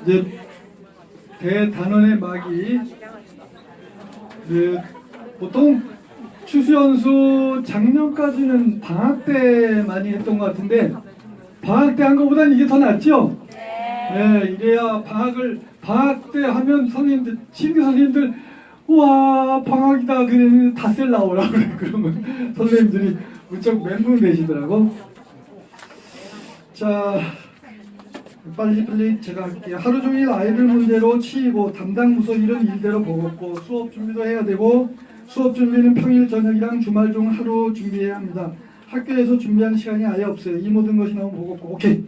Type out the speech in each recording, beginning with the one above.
이제 대단원의 막이 보통 추수연수 작년까지는 방학 때 많이 했던 것 같은데 방학 때 한 것보다는 이게 더 낫죠? 네, 이래야 방학 때 하면 선생님들, 신규 선생님들 우와 방학이다 그러면 닷새 나오라 그래. 그러면 선생님들이 무척 멘붕되시더라고. 자, 빨리 제가 할게요. 하루 종일 아이들 문제로 치이고 담당 부서 일은 일대로 보겠고 수업 준비도 해야 되고 수업 준비는 평일 저녁이랑 주말 중 하루 준비해야 합니다. 학교에서 준비하는 시간이 아예 없어요. 이 모든 것이 너무 버겁고 오케이.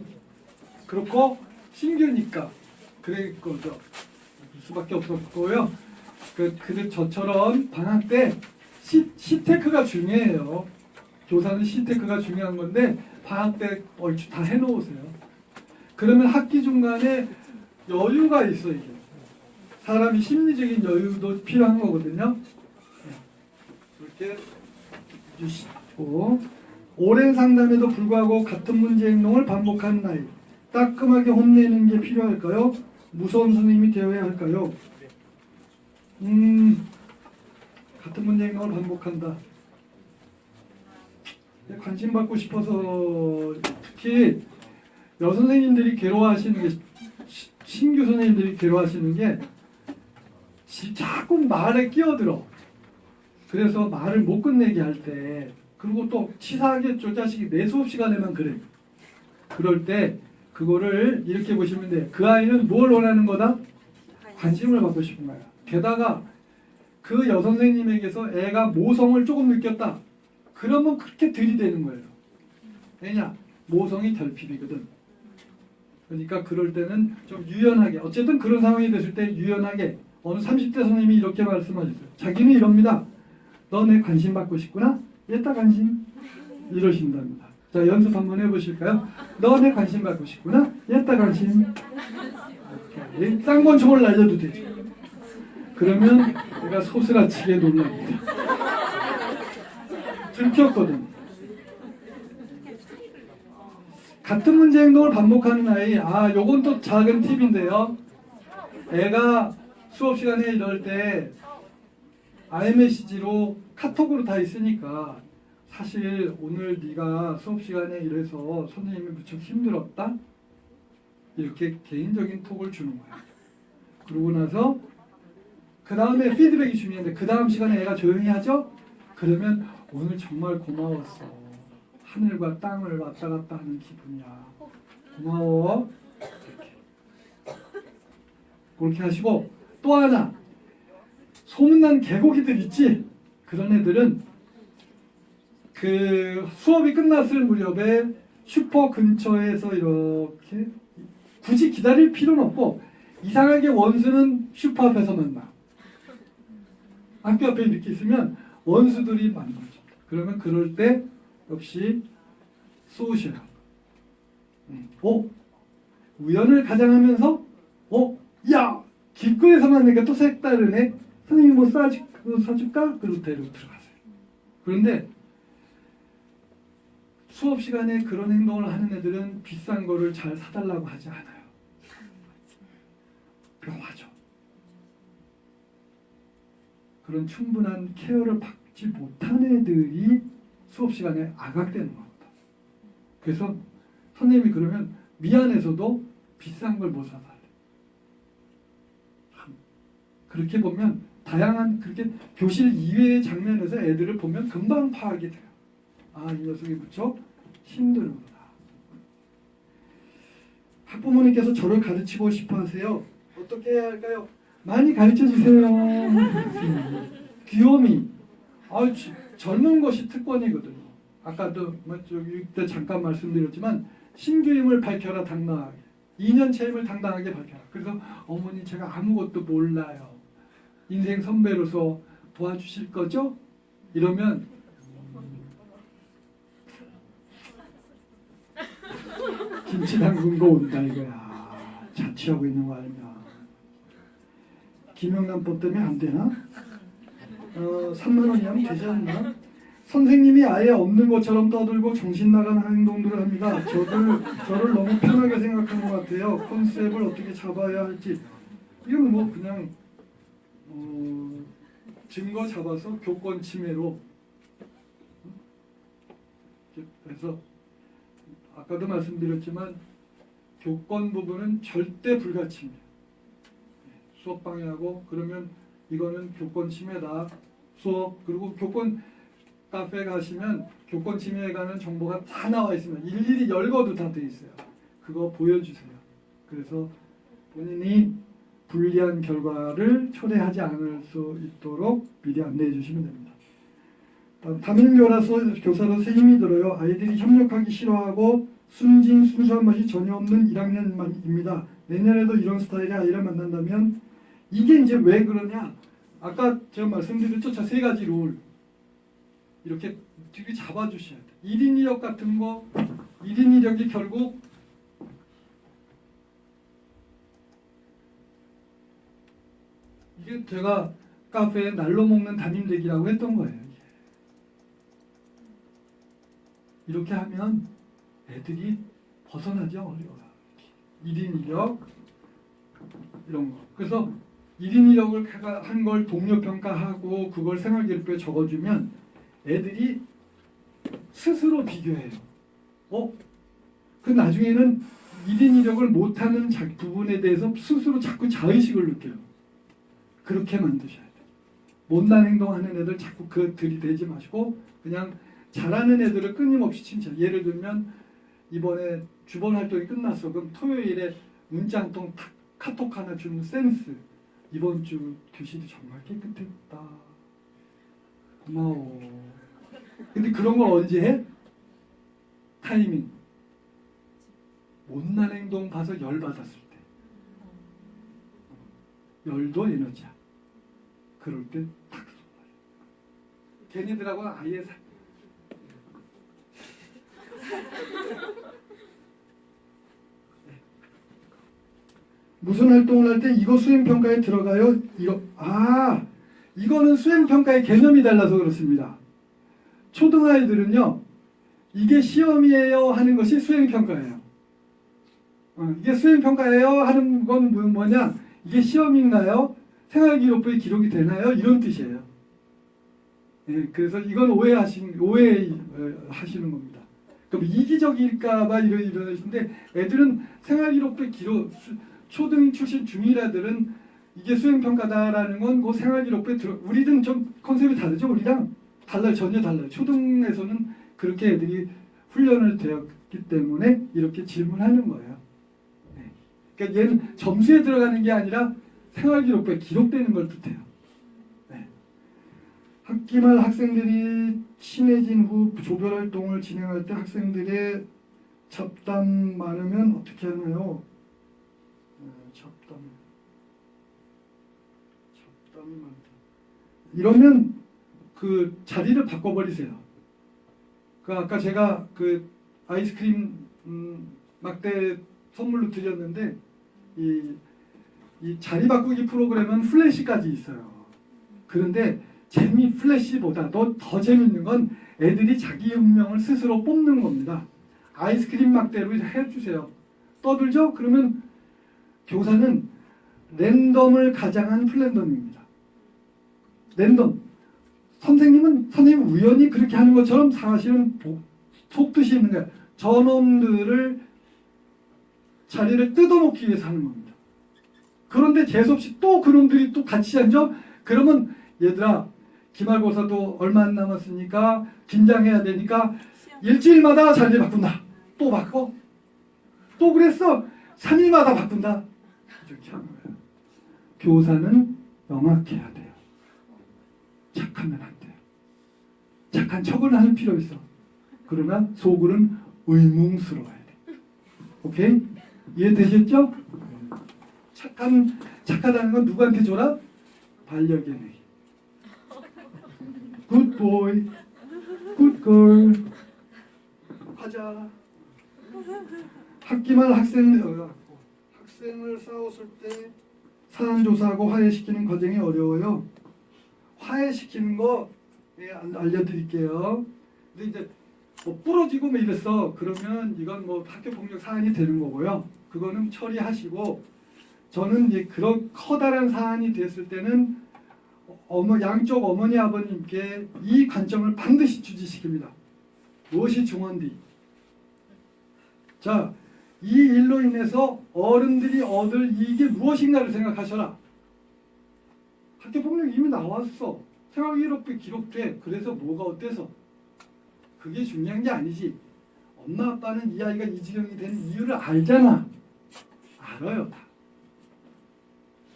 그렇고 신규니까 그럴 거죠. 수밖에 없었고요. 저처럼 방학 때 시테크가 중요해요. 교사는 시테크가 중요한 건데 방학 때 얼추 다 해놓으세요. 그러면 학기 중간에 여유가 있어. 이게 사람이 심리적인 여유도 필요한 거거든요. 이렇게 주시고 오랜 상담에도 불구하고 같은 문제 행동을 반복하는 아이, 따끔하게 혼내는 게 필요할까요? 무서운 선생님이 되어야 할까요? 같은 문제 행동을 반복한다. 관심 받고 싶어서 특히 여선생님들이 괴로워하시는 게 신규 선생님들이 괴로워하시는 게 자꾸 말에 끼어들어. 그래서 말을 못 끝내게 할 때 그리고 또 치사하게 저 자식이 내 수업 시간에만 그래. 그럴 때 그거를 이렇게 보시면 돼. 그 아이는 뭘 원하는 거다? 관심을 받고 싶은 거야. 게다가 그 여선생님에게서 애가 모성을 조금 느꼈다. 그러면 그렇게 들이대는 거예요. 왜냐? 모성이 결핍이거든. 그러니까 그럴 때는 좀 유연하게, 어쨌든 그런 상황이 됐을 때 유연하게, 어느 30대 선생님이 이렇게 말씀하셨어요. 자기는 이럽니다. 너 내 관심 받고 싶구나? 얘따 관심? 이러신답니다. 자, 연습 한번 해보실까요? 너 내 관심 받고 싶구나? 얘따 관심? 오케이. 쌍권총을 날려도 되죠. 그러면 내가 소스라치게 놀랍니다. 들켰거든. 같은 문제 행동을 반복하는 아이, 요건 또 작은 팁인데요. 애가 수업 시간에 이럴 때 iMessage로 카톡으로 다 있으니까 사실 오늘 네가 수업 시간에 이래서 선생님이 무척 힘들었다? 이렇게 개인적인 톡을 주는 거야. 그러고 나서 그 다음에 피드백이 중요한데 그 다음 시간에 애가 조용히 하죠? 그러면 오늘 정말 고마웠어. 하늘과 땅을 왔다 갔다 하는 기분이야. 고마워. 그렇게 하시고 또 하나 소문난 개고기들 있지? 그런 애들은 그 수업이 끝났을 무렵에 슈퍼 근처에서 이렇게 굳이 기다릴 필요는 없고 이상하게 원수는 슈퍼 앞에서 만나. 학교 앞에 이렇게 있으면 원수들이 만나죠. 그러면 그럴 때 역시 쏘셔요. 우연을 가장하면서 야! 길거리에서 만나니까 또 색다르네. 선생님 뭐 사줄까? 그리고 데리고 들어가세요. 그런데 수업 시간에 그런 행동을 하는 애들은 비싼 거를 잘 사달라고 하지 않아요. 묘하죠. 그런 충분한 케어를 받지 못한 애들이 수업 시간에 악악되는 겁니다. 그래서 선생님이 그러면 미안해서도 비싼 걸 못 사서 그렇게 보면 다양한 그렇게 교실 이외의 장면에서 애들을 보면 금방 파악이 돼요. 이 녀석이 무척 힘들구나. 학부모님께서 저를 가르치고 싶어 하세요. 어떻게 해야 할까요? 많이 가르쳐 주세요. 귀요미. 젊은 것이 특권이거든요. 아까도 이때 잠깐 말씀드렸지만 신규임을 밝혀라 당당하게. 2년 차임을 당당하게 밝혀라. 그래서 어머니 제가 아무것도 몰라요. 인생 선배로서 도와주실 거죠? 이러면 김치 담근 거 온다 이거야. 자취하고 있는 거 알면. 김영란법 때문에 안 되나? 3만 원이면 되지 않나? 선생님이 아예 없는 것처럼 떠들고 정신 나간 행동들을 합니다. 저를 너무 편하게 생각하는 것 같아요. 컨셉을 어떻게 잡아야 할지. 이건 뭐 그냥 증거 잡아서 교권 침해로. 그래서 아까도 말씀드렸지만 교권 부분은 절대 불가침이에요. 수업 방해하고 그러면 이거는 교권 침해다. 수업 그리고 교권 카페 가시면 교권 침해에 관한 정보가 다 나와 있으면 일일이 열거도 다 돼 있어요. 그거 보여주세요. 그래서 본인이 불리한 결과를 초래하지 않을 수 있도록 미리 안내해 주시면 됩니다. 담임교사로서 힘이 들어요. 아이들이 협력하기 싫어하고 순수한 맛이 전혀 없는 1학년입니다. 내년에도 이런 스타일의 아이를 만난다면 이게 이제 왜 그러냐? 아까 제가 말씀드렸죠. 저 세 가지 룰. 이렇게 되게 잡아주셔야 돼요. 1인 2력 같은 거 1인 2력이 결국 이게 제가 카페에 날로 먹는 담임대기라고 했던 거예요. 이렇게 하면 애들이 벗어나지 어려워요. 1인 2력 이런 거. 그래서 1인 2력을 한 걸 동료평가하고 그걸 생활기록부에 적어주면 애들이 스스로 비교해요. 그 나중에는 1인 2력을 못하는 부분에 대해서 스스로 자꾸 자의식을 느껴요. 그렇게 만드셔야 돼요. 못난 행동하는 애들 자꾸 들이대지 마시고 그냥 잘하는 애들을 끊임없이 칭찬. 예를 들면 이번에 주번 활동이 끝났어. 그럼 토요일에 문자 한 통 카톡 하나 주는 센스. 이번 주 교실이 정말 깨끗했다. 고마워. 근데 그런 걸 언제 해? 타이밍. 못난 행동 봐서 열받았을 때. 열도 에너지야. 그럴 때 탁. 걔네들하고는 아예 무슨 활동을 할 때 이거 수행평가에 들어가요? 이거는 수행평가의 개념이 달라서 그렇습니다. 초등아이들은요. 이게 시험이에요 하는 것이 수행평가예요. 이게 수행평가예요 하는 건 뭐냐? 이게 시험인가요? 생활기록부에 기록이 되나요? 이런 뜻이에요. 예, 그래서 이건 오해하시는 겁니다. 그럼 이기적일까봐 이러시는데 애들은 생활기록부에 초등 출신 중1애들은 이게 수행평가다라는 건 그 생활기록부에 우리는 좀 컨셉이 다르죠. 우리랑 전혀 달라요. 초등에서는 그렇게 애들이 훈련을 되었기 때문에 이렇게 질문하는 거예요. 네. 그러니까 얘는 점수에 들어가는 게 아니라 생활기록부에 기록되는 걸 뜻해요. 네. 학기 말 학생들이 친해진 후 조별활동을 진행할 때 학생들의 잡담 많으면 어떻게 하나요? 잡담이 많다. 이러면 그 자리를 바꿔버리세요. 아까 제가 그 아이스크림 막대 선물로 드렸는데 이 자리 바꾸기 프로그램은 플래시까지 있어요. 그런데 플래시보다도 더 재밌는 건 애들이 자기 운명을 스스로 뽑는 겁니다. 아이스크림 막대로 해주세요. 떠들죠? 그러면 교사는 랜덤을 가장한 플랜덤입니다. 랜덤. 선생님 우연히 그렇게 하는 것처럼 사실은 속뜻이 있는 거야. 저놈들을 자리를 뜯어먹기 위해서 하는 겁니다. 그런데 재수없이 또 그놈들이 또 같이 앉아? 그러면 얘들아 기말고사도 얼마 안 남았으니까 긴장해야 되니까 일주일마다 자리 바꾼다. 또 바꿔? 또 그랬어? 3일마다 바꾼다. 이렇게 하는 거예요. 교사는 명확해야 돼요. 착하면 안 돼요. 착한 척을 하는 필요 있어. 그러나 속으로는 의문스러워야 돼. 오케이? 이해되셨죠? 착하다는 건 누구한테 줘라? 반려견에게. Good boy, good girl. 하자. 학기말 학생을 싸웠을 때 사안조사하고 화해시키는 과정이 어려워요. 화해시키는 거 예, 알려드릴게요. 근데 이제 뭐 부러지고 뭐 이랬어. 그러면 이건 뭐 학교 폭력 사안이 되는 거고요. 그거는 처리하시고, 저는 이제 그런 커다란 사안이 됐을 때는 양쪽 어머니 아버님께 이 관점을 반드시 주지시킵니다. 무엇이 중헌디? 자, 이 일로 인해서 어른들이 얻을 이익이 무엇인가를 생각하셔라. 학교 폭력이 이미 나왔어. 생활기록부에 기록돼. 그래서 뭐가 어때서? 그게 중요한 게 아니지. 엄마 아빠는 이 아이가 이 지경이 된 이유를 알잖아. 알아요 다.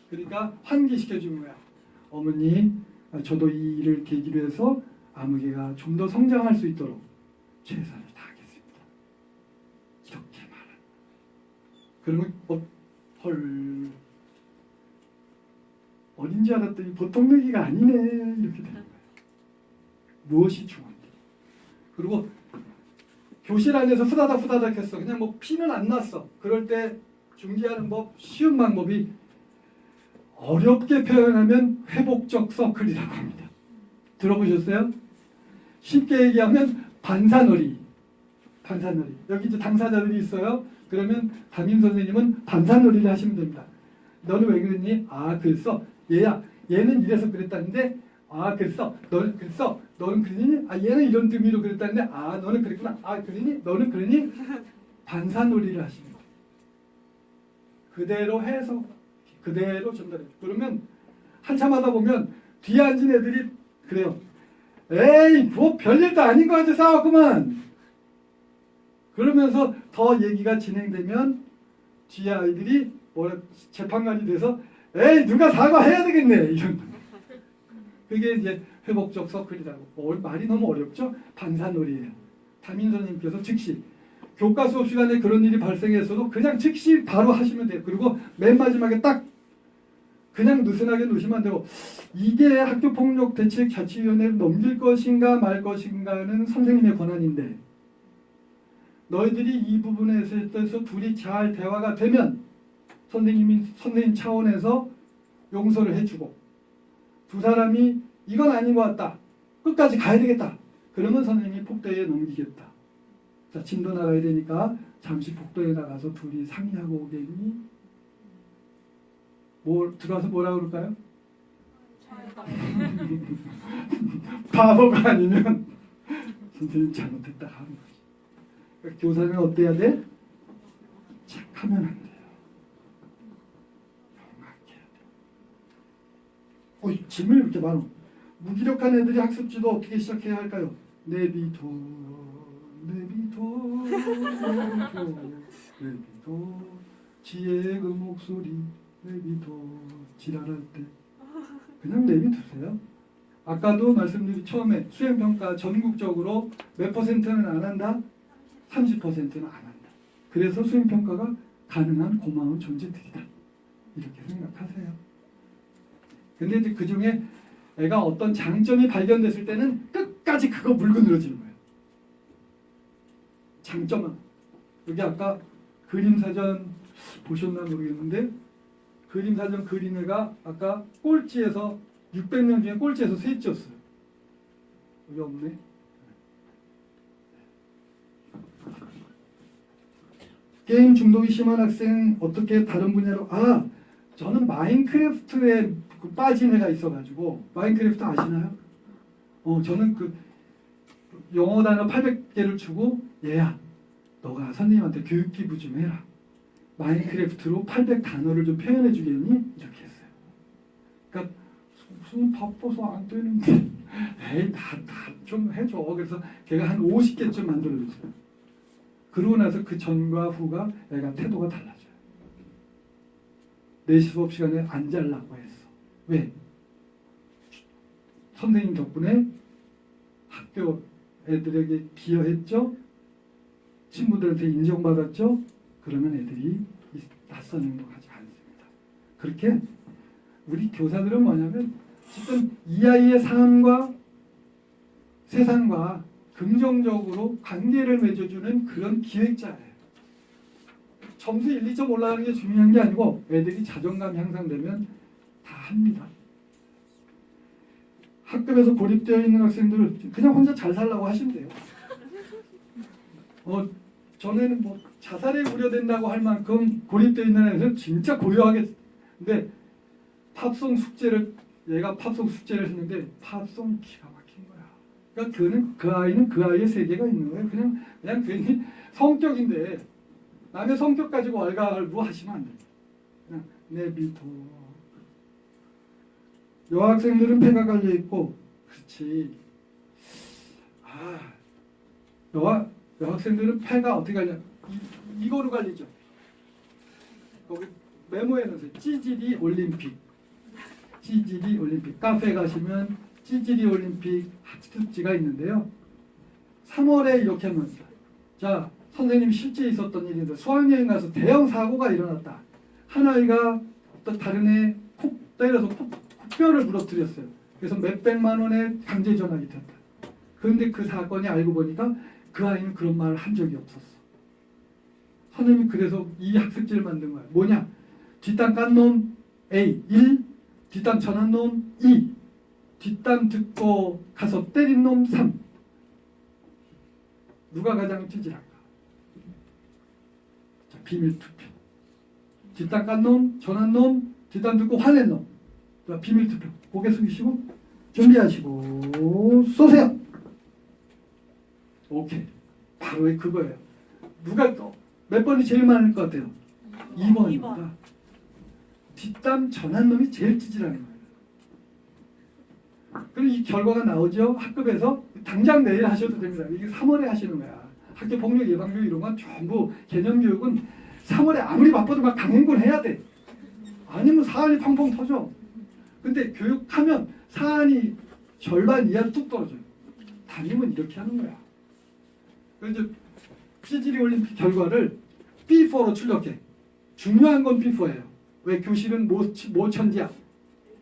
그러니까 환기시켜주는 거야. 어머니, 저도 이 일을 계기로 해서 아무개가 좀 더 성장할 수 있도록 최선을 다하겠습니다. 이렇게 말하는. 그러면 헐, 어딘 줄 알았더니 보통 얘기가 아니네. 이렇게 되는 거예요. 무엇이 중요한지. 그리고 교실 안에서 후다닥 했어. 그냥 뭐 피는 안 났어. 그럴 때 중지하는 법, 쉬운 방법이 어렵게 표현하면 회복적 서클이라고 합니다. 들어보셨어요? 쉽게 얘기하면 반사놀이. 여기 이제 당사자들이 있어요. 그러면 담임 선생님은 반사놀이를 하시면 됩니다. 너는 왜 그랬니? 아, 그랬어. 얘야, 얘는 이래서 그랬다는데, 아, 그랬어. 너는 그랬어. 너는 그러니? 아, 얘는 이런 의미로 그랬다는데, 아, 너는 그랬구나. 아, 그러니? 너는 그러니? 반사놀이를 하시는 거예요. 그대로 해서 그대로 전달해. 그러면 한참 하다 보면 뒤에 앉은 애들이 그래요. 에이, 뭐 별일도 아닌 거 같아 싸웠구만. 그러면서 더 얘기가 진행되면 뒤에 아이들이 재판관이 돼서 에이, 누가 사과해야 되겠네. 이런. 그게 이제 회복적 서클이라고. 말이 너무 어렵죠? 반사놀이예요. 담임 선생님께서 즉시 교과 수업 시간에 그런 일이 발생했어도 그냥 즉시 바로 하시면 돼요. 그리고 맨 마지막에 딱 그냥 느슨하게 놓으시면 안 되고, 이게 학교폭력대책자치위원회를 넘길 것인가 말 것인가는 선생님의 권한인데, 너희들이 이 부분에 대해서 둘이 잘 대화가 되면 선생님 차원에서 용서를 해주고, 두 사람이 이건 아닌 것 같다, 끝까지 가야 되겠다, 그러면 선생님이 폭도에 넘기겠다. 자, 진도 나가야 되니까 잠시 폭도에 나가서 둘이 상의하고 오겠니? 들어와서 뭐라 그럴까요? 바보가 아니면 선생님 잘못했다 하는 거지. 그러니까 교사는 어때야 돼? 착하면 안 돼요. 영악해야 돼. 질문이 이렇게 많아. 무기력한 애들이 학습지도 어떻게 시작해야 할까요? 내비둬 지혜의 그 목소리 내비둬. 지랄할 때 그냥 내비두세요. 아까도 말씀드린 처음에 수행평가 전국적으로 몇 퍼센트는 안 한다? 30%는 안 한다. 그래서 수행평가가 가능한 고마운 존재들이다. 이렇게 생각하세요. 근데 이제 그 중에 애가 어떤 장점이 발견됐을 때는 끝까지 그거 물고 늘어지는 거예요. 장점은. 여기 아까 그림사전 보셨나 모르겠는데, 그림사전 그린 애가 아까 꼴찌에서 600명 중에 꼴찌에서 셋째였어요. 여기 없네. 게임 중독이 심한 학생 어떻게 다른 분야로? 저는 마인크래프트에 빠진 애가 있어가지고. 마인크래프트 아시나요? 저는 그 영어 단어 800개를 주고, 얘야 너가 선생님한테 교육 기부 좀 해라. 마인크래프트로 800단어를 좀 표현해 주겠니? 이렇게 했어요. 그러니까 무슨 바빠서 안 되는데 에이 다 좀 해줘. 그래서 걔가 한 50개쯤 만들어줬어요. 그러고 나서 그 전과 후가 애가 태도가 달라져요. 4시 수업 시간에 안 잘라고 했어. 왜? 선생님 덕분에 학교 애들에게 기여했죠? 친구들한테 인정받았죠? 그러면 애들이 낯선 행동하지 않습니다. 그렇게 우리 교사들은 뭐냐면 지금 이 아이의 삶과 세상과 긍정적으로 관계를 맺어주는 그런 기획자예요. 점수 1, 2점 올라가는 게 중요한 게 아니고 애들이 자존감 향상되면 다 합니다. 학급에서 고립되어 있는 학생들 그냥 혼자 잘 살라고 하시면 돼요. 전에는 뭐 자살에 우려된다고 할 만큼 고립되어 있는 애들은 진짜 고요하게. 근데 팝송 숙제를 얘가 팝송 숙제를 했는데 팝송 기가 막힌 거야. 그러니까 그 아이는 그 아이의 세계가 있는 거예요. 그냥 괜히 성격인데 남의 성격 가지고 왈가왈부 하시면 안 돼요. 그냥 내비둬. 여학생들은 폐가 갈려 있고, 그렇지. 여학생들은 폐가 어떻게 갈려? 이거로 갈리죠. 거기 메모해 놓으세요. 찌질이 올림픽. 찌질이 올림픽. 카페 가시면 찌질이 올림픽 학습지가 있는데요. 3월에 이렇게 합니다. 자, 선생님 실제 있었던 일인데 수학여행 가서 대형 사고가 일어났다. 한 아이가 또 다른 애 콕 때려서 코뼈를 부러뜨렸어요. 그래서 몇백만 원의 강제 전학이 됐다. 그런데 그 사건이 알고 보니까 그 아이는 그런 말을 한 적이 없었어. 선생님이 그래서 이 학습지를 만든 거야. 뭐냐? 뒷담 깐 놈 A 1, 뒷담 전한 놈 2, 뒷담 듣고 가서 때린 놈 3. 누가 가장 찌질한가? 자, 비밀 투표. 뒷담 깐 놈, 전한 놈, 뒷담 듣고 화낸 놈. 자, 비밀 투표. 고개 숙이시고 준비하시고 쏘세요. 오케이. 바로 그거예요. 누가 몇 번이 제일 많을 것 같아요? 2번입니다. 뒷담 전한 놈이 제일 찌질하는 거예요. 그리고 이 결과가 나오죠. 학급에서 당장 내일 하셔도 됩니다. 이게 3월에 하시는 거야. 학교 폭력 예방교육 이런 건 전부 개념교육은 3월에 아무리 바빠도 막 강행군 해야 돼. 아니면 사안이 펑펑 터져. 근데 교육하면 사안이 절반 이하로 뚝 떨어져요. 담임은 이렇게 하는 거야. 그래서 찌질이 올림픽 결과를 B4로 출력해. 중요한 건 B4예요. 왜? 교실은 뭐 천지야?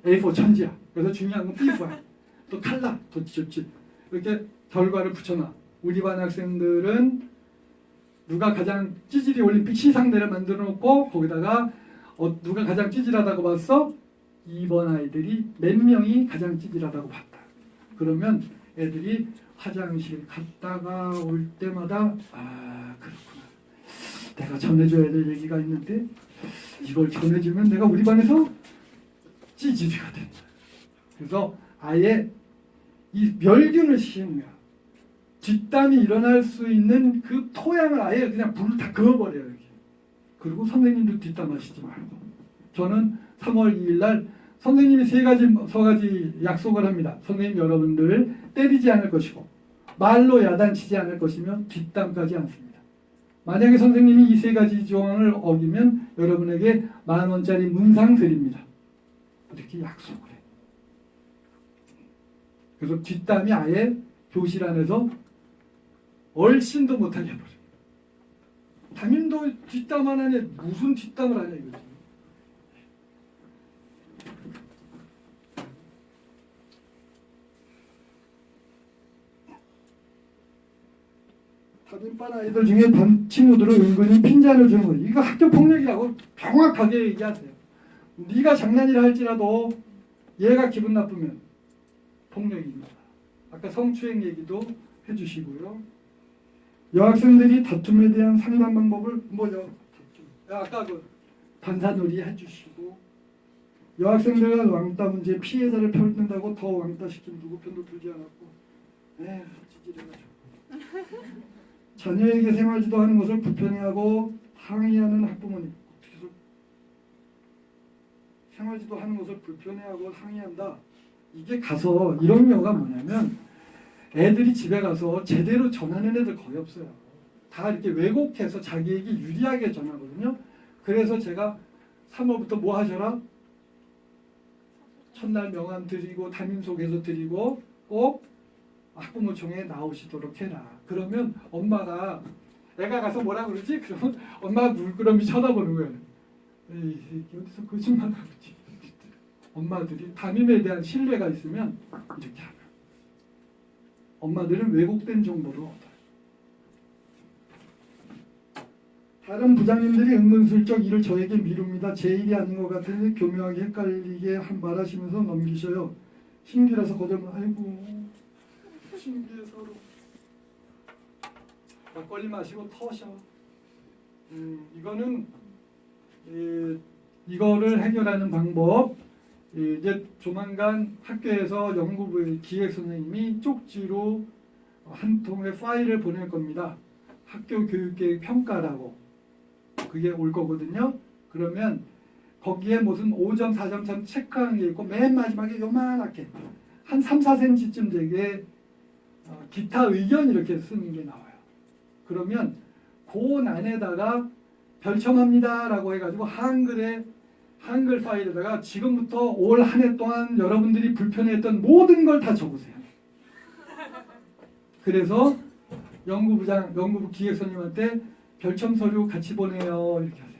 A4 천지야. 그래서 중요한 건 B4야. 또 칼라, 더 좋지. 이렇게 결과를 붙여놔. 우리 반 학생들은 누가 가장 찌질이 올림픽 시상대를 만들어 놓고 거기다가 누가 가장 찌질하다고 봤어? 2번 아이들이 몇 명이 가장 찌질하다고 봤다. 그러면 애들이 화장실 갔다가 올 때마다 그렇구나. 내가 전해줘야 될 얘기가 있는데 이걸 전해주면 내가 우리 반에서 찌질이가 된다. 그래서 아예 이 멸균을 시키는 거야. 뒷담이 일어날 수 있는 그 토양을 아예 그냥 불을 다 그어버려요. 이렇게. 그리고 선생님도 뒷담하시지 말고. 저는 3월 2일 날 선생님이 세 가지 약속을 합니다. 선생님 여러분들을 때리지 않을 것이고 말로 야단치지 않을 것이며 뒷담까지 않습니다. 만약에 선생님이 이 세 가지 조항을 어기면 여러분에게 10,000원짜리 문상 드립니다. 이렇게 약속을 해. 그래서 뒷담이 아예 교실 안에서 얼씬도 못하게 해버려요. 담임도 뒷담 안 하네. 무슨 뒷담을 하냐 이거지. 담임반 아이들 중에 반 친구들은 은근히 핀잔을 주는 거예요. 이거 학교 폭력이라고 정확하게 얘기하세요. 네가 장난이라 할지라도 얘가 기분 나쁘면 폭력입니다. 아까 성추행 얘기도 해주시고요. 여학생들이 다툼에 대한 상담 방법을 아까 그 반사놀이 해주시고 여학생들과 왕따 문제 피해자를 펴는다고 더 왕따시킨 누구 편도 들지 않았고 찌질해가지고 자녀에게 생활지도하는 것을 불편해하고 항의하는 학부모님. 생활지도하는 것을 불편해하고 항의한다. 이게 가서 이런 경우가 뭐냐면 애들이 집에 가서 제대로 전하는 애들 거의 없어요. 다 이렇게 왜곡해서 자기에게 유리하게 전하거든요. 그래서 제가 3월부터 뭐 하셔라? 첫날 명함 드리고 담임 소개서 드리고 꼭 학부모총회에 나오시도록 해라. 그러면 엄마가 애가 가서 뭐라 그러지? 그러면 엄마가 물끄러미 쳐다보는 거예요. 에이, 어디서 거짓말하고 있지? 엄마들이 담임에 대한 신뢰가 있으면 이렇게 하면 엄마들은 왜곡된 정보를 얻어요. 다른 부장님들이 은근슬쩍 일을 저에게 미룹니다. 제 일이 아닌 것 같으니 교묘하게 헷갈리게 말하시면서 넘기셔요. 신기라서 거들면 아이고 신기해 서로. 막걸리 마시고 터셔. 이거는 이거를 해결하는 방법. 이제 조만간 학교에서 연구부의 기획 선생님이 쪽지로 한 통의 파일을 보낼 겁니다. 학교 교육계획 평가라고 그게 올 거거든요. 그러면 거기에 무슨 5점, 4점 체크하는 게 있고 맨 마지막에 요만하게 한 3, 4cm쯤 되게 기타 의견 이렇게 쓰는 게 나와요. 그러면 그 안에다가 별첨합니다 라고 해가지고 한글 파일에다가 지금부터 올 한 해 동안 여러분들이 불편했던 모든 걸 다 적으세요. 그래서 연구부 기획선생님한테 별첨 서류 같이 보내요 이렇게 하세요.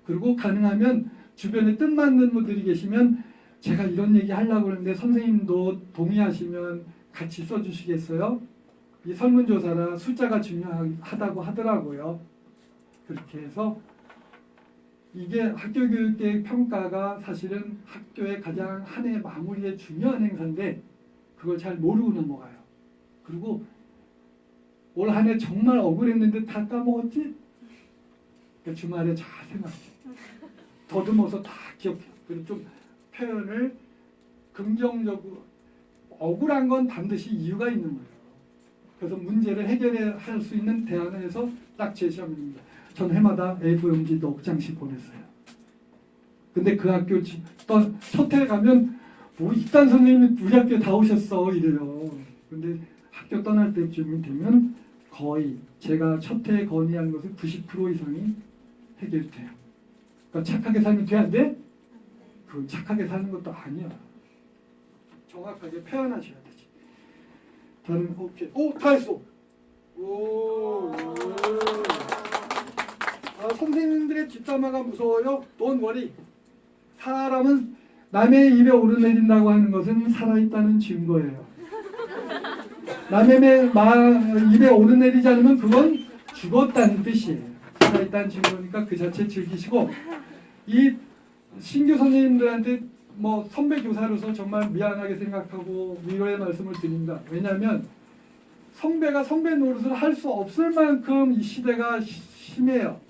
그리고 가능하면 주변에 뜻맞는 분들이 계시면 제가 이런 얘기 하려고 그러는데 선생님도 동의하시면 같이 써주시겠어요? 이 설문조사라 숫자가 중요하다고 하더라고요. 그렇게 해서 이게 학교교육계획 평가가 사실은 학교의 가장 한 해 마무리에 중요한 행사인데 그걸 잘 모르고 넘어가요. 그리고 올 한 해 정말 억울했는데 다 까먹었지? 그러니까 주말에 잘 생각해. 더듬어서 다 기억해. 그리고 좀 표현을 긍정적으로 억울한 건 반드시 이유가 있는 거예요. 그래서 문제를 해결할 수 있는 대안을 해서 딱 제시하면 됩니다. 전 해마다 A4 용지 넉 장씩 보냈어요. 근데 그 학교 첫 해 가면 뭐 이딴 선생님이 우리 학교에 다 오셨어 이래요. 근데 학교 떠날 때쯤이 되면 거의 제가 첫 해에 건의한 것은 90% 이상이 해결이 돼요. 그러니까 착하게 살면 돼 안 돼? 그 착하게 사는 것도 아니야. 정확하게 표현하셔야 되지. 다른 오케이. 오, 다 했어. 오. 선생님들의 뒷담화가 무서워요? Don't worry. 사람은 남의 입에 오르내린다고 하는 것은 살아있다는 증거예요. 남의 입에 오르내리지 않으면 그건 죽었다는 뜻이에요. 살아있다는 증거니까 그 자체 즐기시고 이 신규 선생님들한테 뭐 선배 교사로서 정말 미안하게 생각하고 위로의 말씀을 드립니다. 왜냐하면 선배가 선배 노릇을 할 수 없을 만큼 이 시대가 심해요.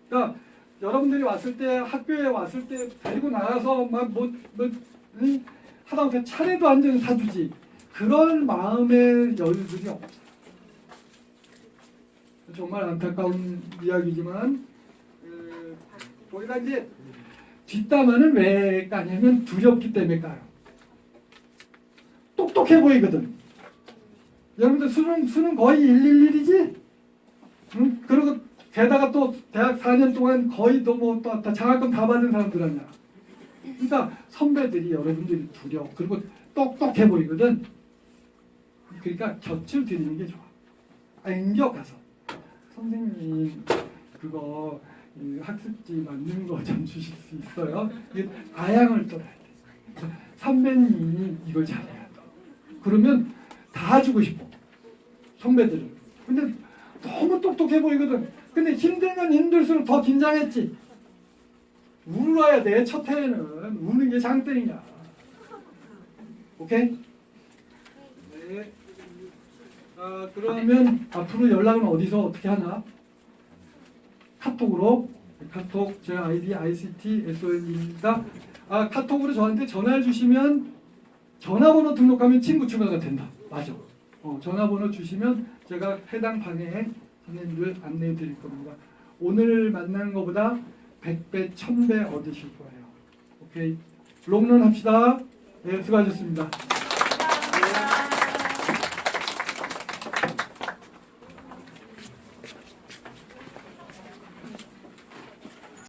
그러니까 여러분들이 왔을 때 학교에 왔을 때 데리고 나가서 막 하다못해 차례도 한 잔 사주지 그런 마음의 여유들이 없어요. 정말 안타까운 이야기지만 거기다 이제 뒷담화는 왜 까냐면 두렵기 때문에 까요. 똑똑해 보이거든. 여러분들 수능 거의 111이지? 응? 그리고 게다가 또 대학 4년 동안 거의 또 장학금 다 받은 사람들 아니야. 그러니까 선배들이 여러분들이 두려워. 그리고 똑똑해 보이거든. 그러니까 곁을 드리는 게 좋아. 앵겨 가서 선생님 그거 학습지 맞는 거 좀 주실 수 있어요? 이게 아양을 떠나야 돼. 선배님이 이걸 잘해야 돼. 그러면 다 주고 싶어. 선배들은. 근데 너무 똑똑해 보이거든. 근데 힘들면 힘들수록 더 긴장했지. 울어야 돼. 첫 해에는. 우는 게 장땡이야. 오케이? 네. 그러면 앞으로 연락은 어디서 어떻게 하나? 카톡으로. 카톡 제 아이디 ICTSON입니다. 카톡으로 저한테 전화를 주시면 전화번호 등록하면 친구 추가가 된다. 맞아. 전화번호 주시면 제가 해당 방에 선생님들 안내해 드릴 겁니다. 오늘 만나는 것보다 100배, 1000배 얻으실 거예요. 오케이. 롱런 합시다. 네, 수고하셨습니다.